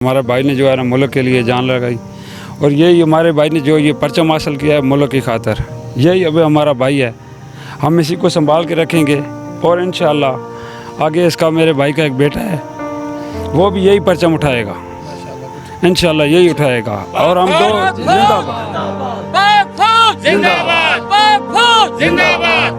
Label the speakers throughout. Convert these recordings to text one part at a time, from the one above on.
Speaker 1: हमारे भाई ने जो है ना मुल्क के लिए जान लगाई और यही हमारे भाई ने जो ये परचम हासिल किया है मुल्क की खातर, यही अब हमारा भाई है। हम इसी को संभाल के रखेंगे और इंशाअल्लाह आगे इसका मेरे भाई का एक बेटा है वो भी यही परचम उठाएगा, इंशाअल्लाह यही उठाएगा। और हम दो जिंदाबाद।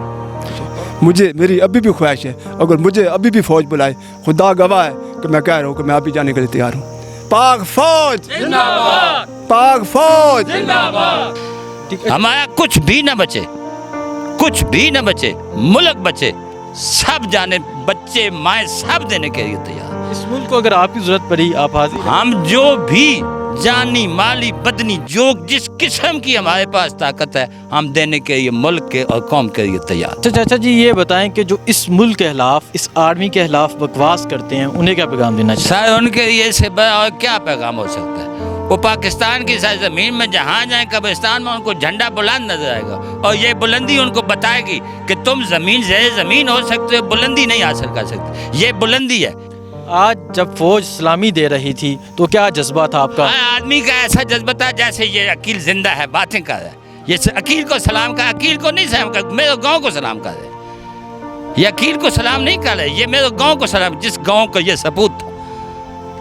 Speaker 2: मुझे मेरी अभी भी ख्वाहिश है, अगर मुझे अभी भी फ़ौज बुलाए, खुदा गवाह है कि मैं कह रहा हूँ कि मैं अभी जाने के लिए तैयार हूँ। पाक फौज जिंदाबाद, पाक फौज जिंदाबाद।
Speaker 3: हमारा कुछ भी न बचे, कुछ भी न बचे, मुल्क बचे, सब जाने, बच्चे माए सब देने के लिए तैयार।
Speaker 4: इस मुल्क को अगर आपकी जरूरत पड़ी आप हाजिर हैं?
Speaker 3: हम जो भी जानी माली बदनी जो जिस किस्म की हमारे पास ताकत है हम देने के लिए मुल्क के और कौम के लिए तैयार।
Speaker 4: अच्छा चाचा जी ये बताएं कि जो इस मुल्क के खिलाफ, इस आर्मी के खिलाफ बकवास करते हैं उन्हें क्या पैगाम देना चाहिए?
Speaker 3: सर उनके लिए से बड़ा और क्या पैगाम हो सकता है? वो पाकिस्तान की सरजमीन में जहाँ जाए कब्रिस्तान में उनको झंडा बुलंद नजर आएगा और ये बुलंदी उनको बताएगी कि तुम जमीन से जमीन हो सकते हो, बुलंदी नहीं हासिल कर सकते, ये बुलंदी है।
Speaker 4: आज जब फौज सलामी दे रही थी तो क्या जज्बा था आपका?
Speaker 3: आदमी का ऐसा जज्बा था जैसे ये अकील जिंदा है, बातें कर रहा है, ये अकील को सलाम का, अकील को नहीं सलाम कर, मेरे गांव को सलाम कर रहे। ये अकील को सलाम नहीं कर रहे, ये मेरे गांव को सलाम, जिस गांव को ये सपूत था।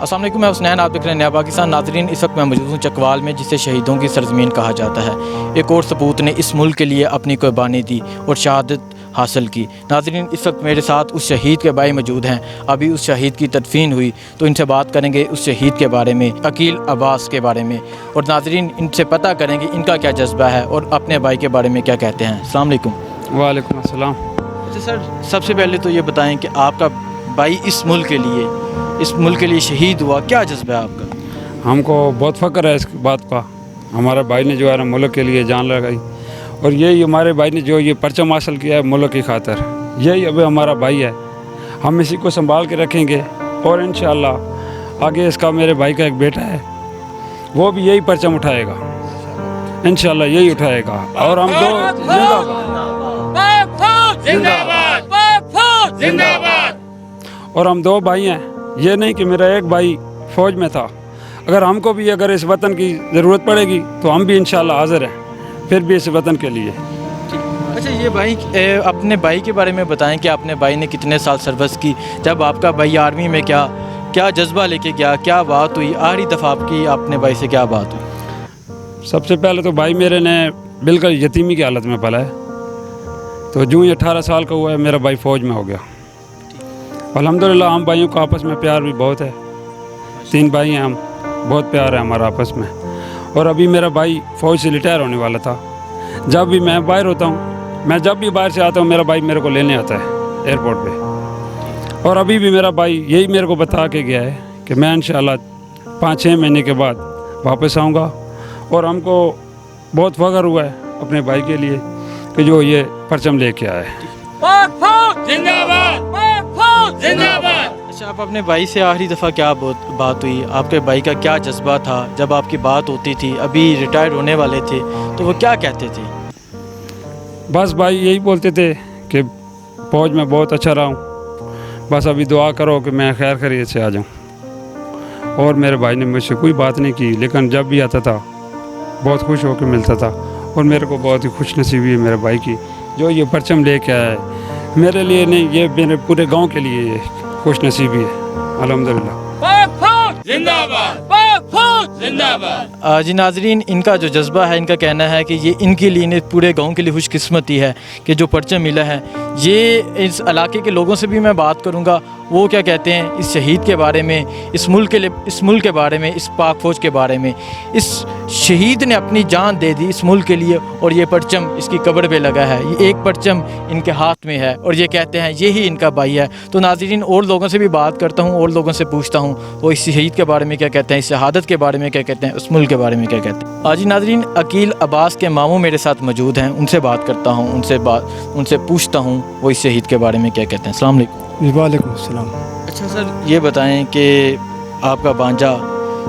Speaker 4: अस्सलाम वालेकुम, मैं हुसनैन, आप देख रहे हैं नया पाकिस्तान। नाज़रीन इस वक्त मैं मौजूद हूँ चकवाल में, जिसे शहीदों की सरजमीन कहा जाता है। एक और सपूत ने इस मुल्क के लिए अपनी कुर्बानी दी और शहादत हासिल की। नाज़रीन इस वक्त मेरे साथ उस शहीद के भाई मौजूद हैं। अभी उस शहीद की तदफीन हुई तो इनसे बात करेंगे उस शहीद के बारे में, अकील अब्बास के बारे में, और नाज़रीन इनसे पता करेंगे इनका क्या जज्बा है और अपने भाई के बारे में क्या कहते हैं। अस्सलाम वालेकुम।
Speaker 1: वालेकुम अस्सलाम।
Speaker 4: अच्छा सर, सबसे पहले तो ये बताएं कि आपका भाई इस मुल्क के लिए शहीद हुआ, क्या जज्बा है आपका?
Speaker 1: हमको बहुत फ़ख्र है इस बात का, हमारे भाई ने जो है ना मुल्क के लिए जान लगाई और यही हमारे भाई ने जो ये परचम हासिल किया है मुल्क की खातर, यही अब हमारा भाई है। हम इसी को संभाल के रखेंगे और इंशाअल्लाह आगे इसका मेरे भाई का एक बेटा है वो भी यही परचम उठाएगा, इंशाअल्लाह यही उठाएगा। और हम दो जिंदाबाद। और हम दो भाई हैं, ये नहीं कि मेरा एक भाई फ़ौज में था, अगर हमको भी अगर इस वतन की ज़रूरत पड़ेगी तो हम भी इंशाअल्लाह हाज़िर हैं, फिर भी इस वतन के लिए।
Speaker 4: अच्छा ये भाई अपने भाई के बारे में बताएं कि अपने भाई ने कितने साल सर्विस की, जब आपका भाई आर्मी में क्या जज्बा लेके गया, क्या बात हुई, आखिरी दफ़ा आपकी अपने भाई से क्या बात हुई?
Speaker 1: सबसे पहले तो भाई मेरे ने बिल्कुल यतीमी की हालत में पला है, तो जो ही 18 साल का हुआ है मेरा भाई फ़ौज में हो गया। अल्हम्दुलिल्लाह हम भाइयों का आपस में प्यार भी बहुत है, 3 भाई हैं हम, बहुत प्यार है हमारा आपस में। और अभी मेरा भाई फ़ौज से रिटायर होने वाला था। जब भी मैं बाहर होता हूँ, मैं जब भी बाहर से आता हूँ मेरा भाई मेरे को लेने आता है एयरपोर्ट पे, और अभी भी मेरा भाई यही मेरे को बता के गया है कि मैं इंशाअल्लाह 5-6 महीने के बाद वापस आऊँगा। और हमको बहुत फ़ख्र हुआ है अपने भाई के लिए कि जो ये परचम लेके आया है।
Speaker 4: अच्छा आप अपने भाई से आखिरी दफ़ा क्या बात हुई, आपके भाई का क्या जज्बा था जब आपकी बात होती थी, अभी रिटायर होने वाले थे तो वो क्या कहते थे?
Speaker 1: बस भाई यही बोलते थे कि फ़ौज में बहुत अच्छा रहा हूँ, बस अभी दुआ करो कि मैं खैर खैरियत से आ जाऊँ। और मेरे भाई ने मुझसे कोई बात नहीं की, लेकिन जब भी आता था बहुत खुश होकर मिलता था और मेरे को बहुत ही खुश नसीबी है मेरे भाई की जो ये परचम लेके आया है। मेरे लिए नहीं, ये मेरे पूरे गांव के लिए ये खुश नसीबी है, अल्हम्दुलिल्लाह।
Speaker 4: जी नाजरीन, इनका जो जज्बा है, इनका कहना है कि ये इनके लिए, पूरे गांव के लिए खुशकिस्मती है कि जो परचम मिला है। ये इस इलाके के लोगों से भी मैं बात करूंगा, वो क्या कहते हैं इस शहीद के बारे में, इस मुल्क के बारे में, इस पाक फ़ौज के बारे में। इस शहीद ने अपनी जान दे दी इस मुल्क के लिए और ये परचम इसकी कब्र पे लगा है, ये एक परचम इनके हाथ में है और ये कहते हैं यही इनका भाई है। तो नाज़रीन और लोगों से भी बात करता हूँ और लोगों से पूछता हूँ वो इस शहीद के बारे में क्या कहते हैं, इस शहादत के बारे में क्या कहते हैं, उस मुल्क के बारे में क्या कहते हैं। आज नाज़रीन अकील अब्बास के मामू मेरे साथ मौजूद हैं, उनसे बात करता हूँ, उनसे पूछता हूँ वो इस शहीद के बारे में क्या कहते हैं। अस्सलाम वालेकुम।
Speaker 2: वालेकुम अस्सलाम।
Speaker 4: अच्छा सर ये बताएं कि आपका भांजा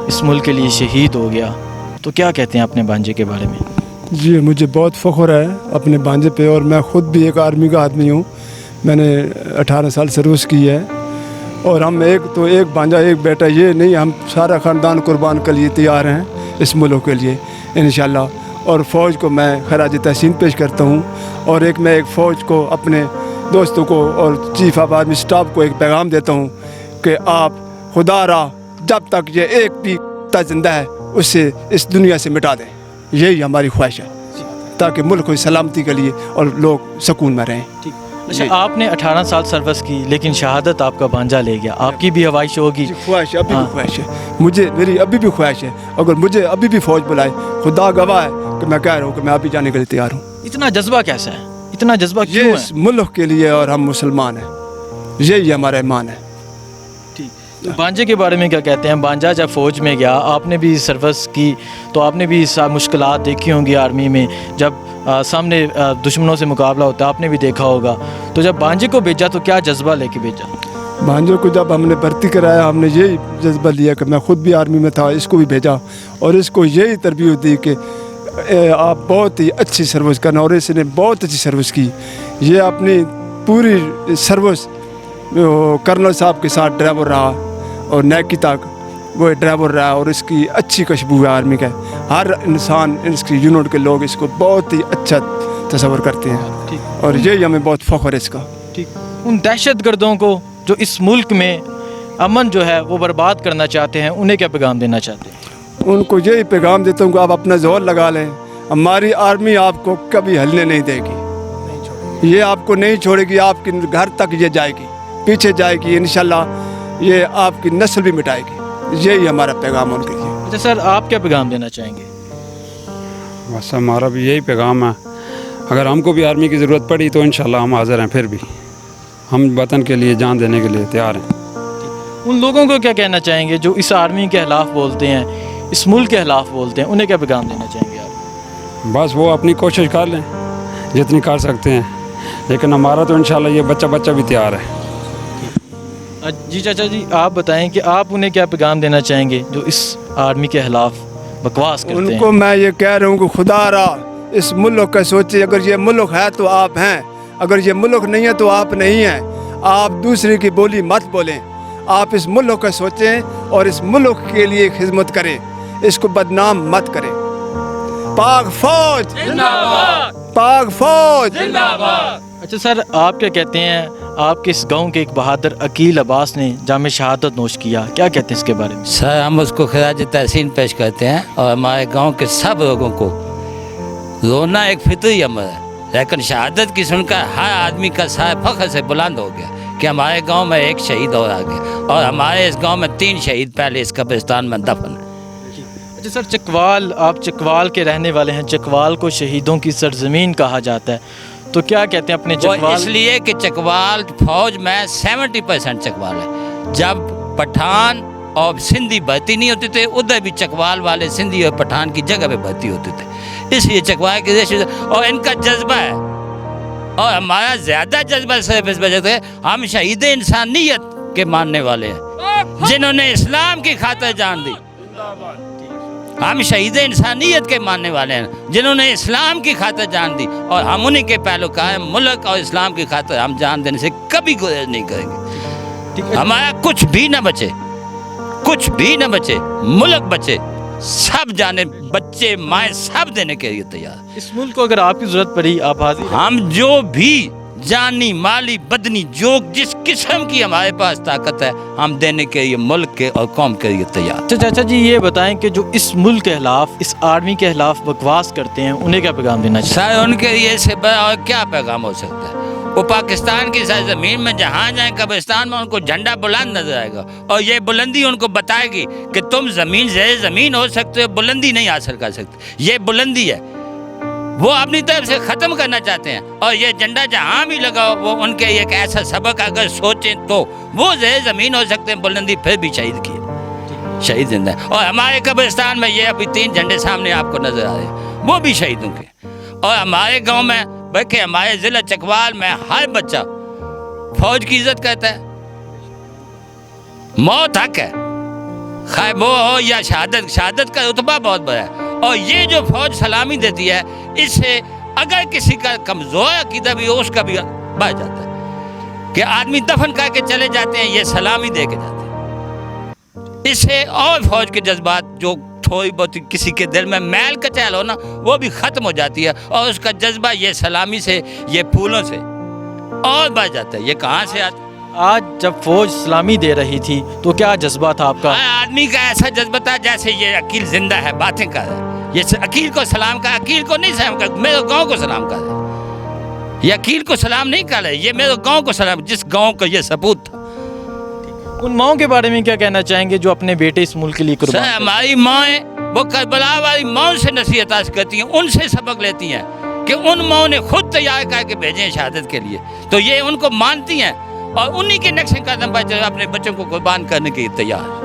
Speaker 4: इस मुल्क के लिए शहीद हो गया, तो क्या कहते हैं अपने भांजे के बारे में?
Speaker 2: जी मुझे बहुत फ़ख्र है अपने भांजे पे, और मैं ख़ुद भी एक आर्मी का आदमी हूँ। मैंने 18 साल सर्विस की है और हम एक भांजा एक बेटा, ये नहीं, हम सारा ख़ानदान कुर्बान के लिए तैयार हैं इस मुल्क के लिए इंशाल्लाह। और फ़ौज को मैं खराज तहसीन पेश करता हूँ। और मैं एक फ़ौज को, अपने दोस्तों को और चीफ ऑफ आर्मी स्टाफ को एक पैगाम देता हूँ कि आप खुदा रा जब तक ये एक भी ज़िंदा है उससे इस दुनिया से मिटा दें। यही हमारी ख्वाहिश है, ताकि मुल्क की सलामती के लिए और लोग सुकून में रहें।
Speaker 4: अच्छा, आपने 18 साल सर्विस की, लेकिन शहादत आपका भांजा ले गया। आपकी भी ख्वाहिश होगी?
Speaker 2: ख्वाहिश अभी भी ख्वाहिश है मेरी अभी भी ख्वाहिश है। अगर मुझे अभी भी फ़ौज बुलाए, खुदा गवाह है कि मैं कह रहा हूँ कि मैं अभी जाने के लिए तैयार हूँ।
Speaker 4: इतना जज्बा कैसा है, इतना जज्बा क्यों
Speaker 2: ये
Speaker 4: है?
Speaker 2: इस मुल्क के लिए, और हम मुसलमान हैं, यही हमारा ईमान है।
Speaker 4: तो भांजे के बारे में क्या कहते हैं? भांजा जब फ़ौज में गया, आपने भी सर्विस की, तो आपने भी मुश्किलात देखी होंगी आर्मी में, जब सामने दुश्मनों से मुकाबला होता है, आपने भी देखा होगा। तो जब भांजे को भेजा तो क्या जज्बा लेके भेजा?
Speaker 2: भांजों को जब हमने भर्ती कराया, हमने यही जज्बा लिया कि मैं ख़ुद भी आर्मी में था, इसको भी भेजा और इसको यही तरबियत दी कि आप बहुत ही अच्छी सर्विस करना। और इसने बहुत अच्छी सर्विस की। ये अपनी पूरी सर्विस कर्नल साहब के साथ ड्राइवर रहा और नैकी तक वो ड्राइवर रहा, और इसकी अच्छी खुशबू है आर्मी का। हर इंसान, इसकी यूनिट के लोग इसको बहुत ही अच्छा तस्वर करते हैं, और यही हमें बहुत फ़ख्र है इसका।
Speaker 4: ठीक। उन दहशत गर्दों को जो इस मुल्क में अमन जो है वो बर्बाद करना चाहते हैं, उन्हें क्या पैगाम देना चाहते हैं?
Speaker 2: उनको यही पैगाम देता हूँ कि आप अपना जोर लगा लें। हमारी आर्मी आपको कभी हिलने नहीं देगी, ये आपको नहीं छोड़ेगी, आपके घर तक ये जाएगी, पीछे जाएगी इंशाल्लाह, ये आपकी नस्ल भी मिटाएगी। यही हमारा पैगाम उनके लिए।
Speaker 4: अच्छा सर, आप क्या पैगाम देना चाहेंगे?
Speaker 1: बस हमारा भी यही पैगाम है, अगर हमको भी आर्मी की ज़रूरत पड़ी तो इंशाल्लाह हम हाज़िर हैं। फिर भी हम वतन के लिए जान देने के लिए तैयार हैं।
Speaker 4: उन लोगों को क्या कहना चाहेंगे जो इस आर्मी के खिलाफ बोलते हैं, इस मुल्क के खिलाफ बोलते हैं, उन्हें क्या पैगाम देना चाहेंगे आप?
Speaker 1: बस वो अपनी कोशिश कर लें जितनी कर सकते हैं, लेकिन हमारा तो इंशाल्लाह ये बच्चा भी तैयार है।
Speaker 4: जी चाचा जी, आप बताएं कि आप उन्हें क्या पैगाम देना चाहेंगे जो इस आर्मी के खिलाफ बकवास करते हैं?
Speaker 2: उनको मैं ये कह रहा हूँ कि खुदा रा इस मुल्क का सोचे। अगर ये मुल्क है तो आप हैं, अगर ये मुल्क नहीं है तो आप नहीं हैं। आप दूसरे की बोली मत बोलें, आप इस मुल्क का सोचें और इस मुल्क के लिए खिदमत करें, इसको बदनाम मत करें। पाक फौज जिंदाबाद, पाक फौज जिंदाबाद।
Speaker 4: अच्छा सर, आप क्या कहते हैं? आपके इस गांव के एक बहादुर अकील अब्बास ने जाम शहादत नोश किया, क्या कहते हैं इसके बारे में?
Speaker 3: सर, हम उसको खराज तहसीन पेश करते हैं, और हमारे गांव के सब लोगों को रोना एक फितरी अमर है, लेकिन शहादत की सुनकर हर आदमी का सर फख्र से बुलंद हो गया कि हमारे गांव में एक शहीद और आ गया, और हमारे इस गांव में 3 शहीद पहले इस कब्रिस्तान में दफन है।
Speaker 4: अच्छा सर, चकवाल, आप चकवाल के रहने वाले हैं, चकवाल को शहीदों की सरजमीन कहा जाता है, तो क्या कहते हैं अपने चकवाल?
Speaker 3: इसलिए कि चकवाल फौज में 70% चकवाल है। जब पठान और सिंधी भर्ती नहीं होते थे, उधर भी चकवाल वाले सिंधी और पठान की जगह पे भर्ती होते थे, इसलिए चकवाल की रेशो और इनका जज्बा है। और हमारा ज़्यादा जज्बा सिर्फ इस वजह से हम शहीद इंसानियत के मानने वाले हैं, जिन्होंने इस्लाम की खातिर जान दी। हम शहीद इंसानियत के मानने वाले हैं, जिन्होंने इस्लाम की खातिर जान दी, और हम उन्हीं के पैरोकार। मुल्क और इस्लाम की खातिर हम जान देने से कभी गुरेज नहीं करेंगे। हमारा कुछ भी न बचे, कुछ भी न बचे, मुल्क बचे, सब जाने, बच्चे माए सब देने के लिए तैयार।
Speaker 4: इस मुल्क को अगर आपकी ज़रूरत पड़ी, आप हाजिर हैं?
Speaker 3: हम जो भी जानी माली बदनी जो जिस किस्म की हमारे पास ताकत है, हम देने के लिए मुल्क के और कौम के लिए तैयार।
Speaker 4: अच्छा चाचा जी, ये बताएं कि जो इस मुल्क के खिलाफ, इस आर्मी के खिलाफ बकवास करते हैं, उन्हें क्या पैगाम देना चाहिए?
Speaker 3: सर, उनके लिए से बड़ा और क्या पैगाम हो सकता है? वो पाकिस्तान की सरजमीन में जहाँ जाए, कब्रिस्तान में उनको झंडा बुलंद नजर आएगा, और ये बुलंदी उनको बताएगी कि तुम ज़मीन से ज़मीन हो सकते हो, बुलंदी नहीं हासिल कर सकते। ये बुलंदी है, वो अपनी तरफ से ख़त्म करना चाहते हैं, और ये झंडा जहाँ भी लगाओ, वो उनके एक ऐसा सबक अगर सोचें तो वो ज़मीन हो सकते हैं, बुलंदी फिर भी शहीद की, शहीद जिंदा है। और हमारे कब्रिस्तान में ये अभी 3 झंडे सामने आपको नजर आ रहे हैं, वो भी शहीदों के। और हमारे गांव में बल्कि हमारे ज़िला चकवाल में हर बच्चा फौज की इज्जत करता है। मौत हक है, खैर वो हो या शहादत, शहादत का रुतबा बहुत बड़ा है। और ये जो फौज सलामी देती है, इससे अगर किसी का कमज़ोर अकीदा भी हो, उसका भी बढ़ जाता है। کہ آدمی دفن کر کے چلے جاتے ہیں، یہ سلامی دے کے جاتے ہیں۔ اس سے اور فوج کے جذبات جو تھوڑی بہت کسی کے دل میں میل کچیل ہو نا، وہ بھی ختم ہو جاتی ہے، اور اس کا جذبہ یہ سلامی سے، یہ پھولوں سے اور بڑھ جاتا ہے۔ یہ کہاں سے آتا ہے؟
Speaker 4: آج جب فوج سلامی دے رہی تھی تو کیا جذبہ تھا آپ کا؟
Speaker 3: آدمی کا ایسا جذبہ تھا جیسے یہ عقیل زندہ ہے، باتیں کر رہا ہے، یہ عقیل کو سلام کا، عقیل کو نہیں سلام کر، میرے گاؤں کو سلام کر رہا ہے۔ یہ عقیل کو سلام نہیں کر رہے، یہ میرے گاؤں کو سلام، جس گاؤں کا یہ سپوت تھا۔
Speaker 4: ان ماؤں کے بارے میں کیا کہنا چاہیں گے جو اپنے بیٹے اس ملک کے لیے قربان
Speaker 3: سر ہماری مائیں وہ کربلا والی ماؤں سے نصیحت حاصل کرتی ہیں، ان سے سبق لیتی ہیں کہ ان ماؤں نے خود تیار کر کے بھیجے ہیں شہادت کے لیے، تو یہ ان کو مانتی ہیں اور انہی کے نقش قدم پر اپنے بچوں کو قربان کرنے کے لیے تیار۔